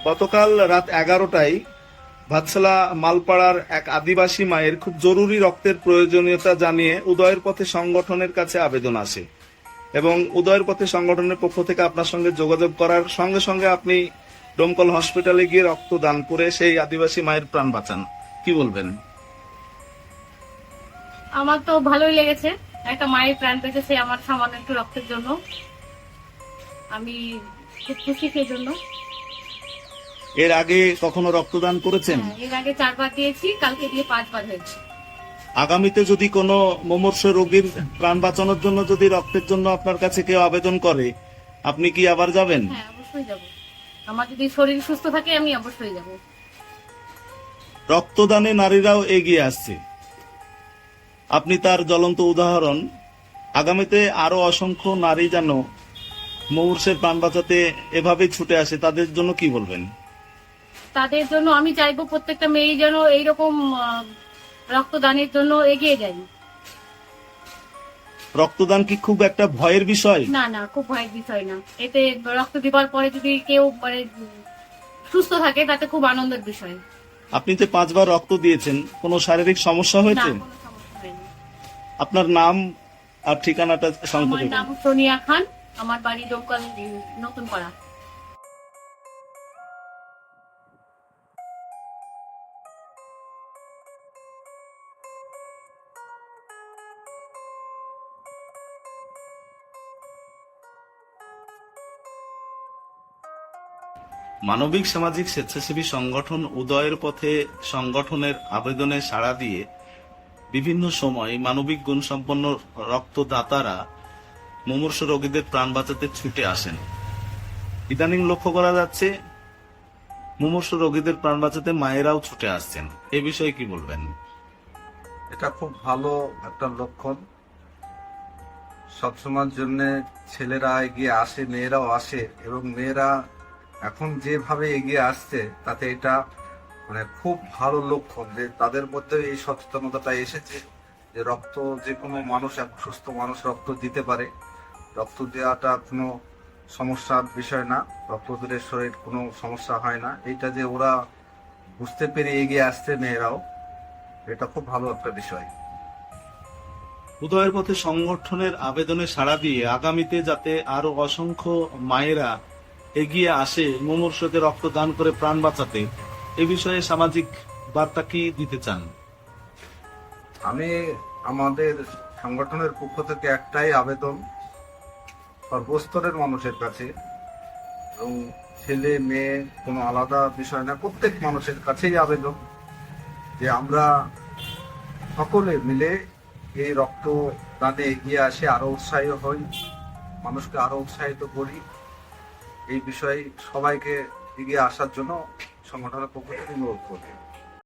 গতকাল রাত 11টায় ভাতশালা মালপাড়ার এক আদিবাসী মায়ের খুব জরুরি রক্তের প্রয়োজনীয়তা জানিয়ে উদয়ের পথে সংগঠনের কাছে আবেদন আসে এবং উদয়ের পথে সংগঠনের পক্ষ থেকে আপনার সঙ্গে যোগাযোগ করার সঙ্গে সঙ্গে আপনি ডোমকল হসপিটালে গিয়ে রক্ত দান করে সেই আদিবাসী মায়ের প্রাণ বাঁচান। কি বলবেন? আমার তো ভালোই লেগেছে, একটা মায়ের প্রাণ বেঁচেছে আমার সামান্য একটু রক্তের জন্য। আমি খুব খুশি সেই জন্য। এর আগে কখনো রক্তদান করেছেন? এর আগে 4 বার দিয়েছি, কালকে দিয়ে 5 বার হয়েছে। আগামীতে যদি কোনো মুমূর্ষ রোগীর প্রাণ বাঁচানোর জন্য যদি রক্তের জন্য আপনার কাছে কেউ আবেদন করে, আপনি কি আবার যাবেন? হ্যাঁ, অবশ্যই যাব। আমার যদি শরীর সুস্থ থাকে আমি অবশ্যই যাব। রক্তদানে নারীরাও এগিয়ে আসছে, আপনি তার জ্বলন্ত উদাহরণ। আগামীতে আরো অসংখ্য নারী যেন মুমূর্ষের প্রাণ বাঁচাতে এভাবেই ছুটে আসে, তাদের জন্য কি বলবেন? তাদের জন্য আমি চাইবো প্রত্যেকটা মেয়ে যেন এইরকম রক্তদানের জন্য এগিয়ে যায়। রক্তদান কি খুব একটা ভয়ের বিষয়? না না, খুব ভয়ের বিষয় না। এতে রক্ত দেওয়ার পরে যদি কেউ মানে সুস্থ থাকে তাতে খুব আনন্দের বিষয়। আপনি যে 5 বার রক্ত দিয়েছেন, কোনো শারীরিক সমস্যা না, হয়েছে? কোনো সমস্যা হয়নি। আপনার নাম আর ঠিকানাটা আমার সংক্ষেপে নাম বলুন। সোনিয়া খান, আমার বাড়ি ডোমকল নতুন পাড়া। মানবিক সামাজিক স্বেচ্ছাসেবী সংগঠন উদয়ের পথে সংগঠনের আবেদনে সাড়া দিয়ে বিভিন্ন সময় মানবিক গুণসম্পন্ন রক্তদাতারা মুমূর্ষু রোগীদের প্রাণ বাঁচাতে ছুটে আসেন। ইদানিং লক্ষ্য করা যাচ্ছে মুমূর্ষু রোগীদের প্রাণ বাঁচাতে মায়েরাও ছুটে আসছেন, এ বিষয়ে কি বলবেন? এটা খুব ভালো একটা লক্ষণ। সবসময়ের জন্য ছেলেরা এগিয়ে আসে, মেয়েরাও আসে, এবং মেয়েরা এখন যেভাবে এগিয়ে আসছে তাতে এটা মানে খুব ভালো লক্ষণ যে তাদের মধ্যে এই সচেতনতাটা এসেছে যে রক্ত যে কোনো মানুষ, এক সুস্থ মানুষ রক্ত দিতে পারে। রক্ত দেওয়াটা কোনো সমস্যার বিষয় না, রক্ত দিলে শরীর কোনো সমস্যা হয় না। এইটা যে ওরা বুঝতে পেরে এগিয়ে আসছে মেয়েরাও, এটা খুব ভালো একটা বিষয়। উদয়ের পথে সংগঠনের আবেদনে সাড়া দিয়ে আগামীতে যাতে আরো অসংখ্য মায়েরা এগিয়ে আসে মুমূর্ষুকে রক্তদান করে প্রাণ বাঁচাতে, এ বিষয়ে সামাজিক বার্তা কি দিতে চান? আমি আমাদের সংগঠনের পক্ষ থেকে একটাই আবেদন সর্বস্তরের মানুষের কাছে, এবং ছেলে মেয়ে কোনো আলাদা বিষয় না, প্রত্যেক মানুষের কাছেই আবেদন যে আমরা সকলে মিলে এই রক্তদানে এগিয়ে আসে, আরো উৎসাহী হই, মানুষকে আরো উৎসাহিত করি। এই বিষয়ে সবাইকে এগিয়ে আসার জন্য সংগঠনের পক্ষ থেকে অনুরোধ করি।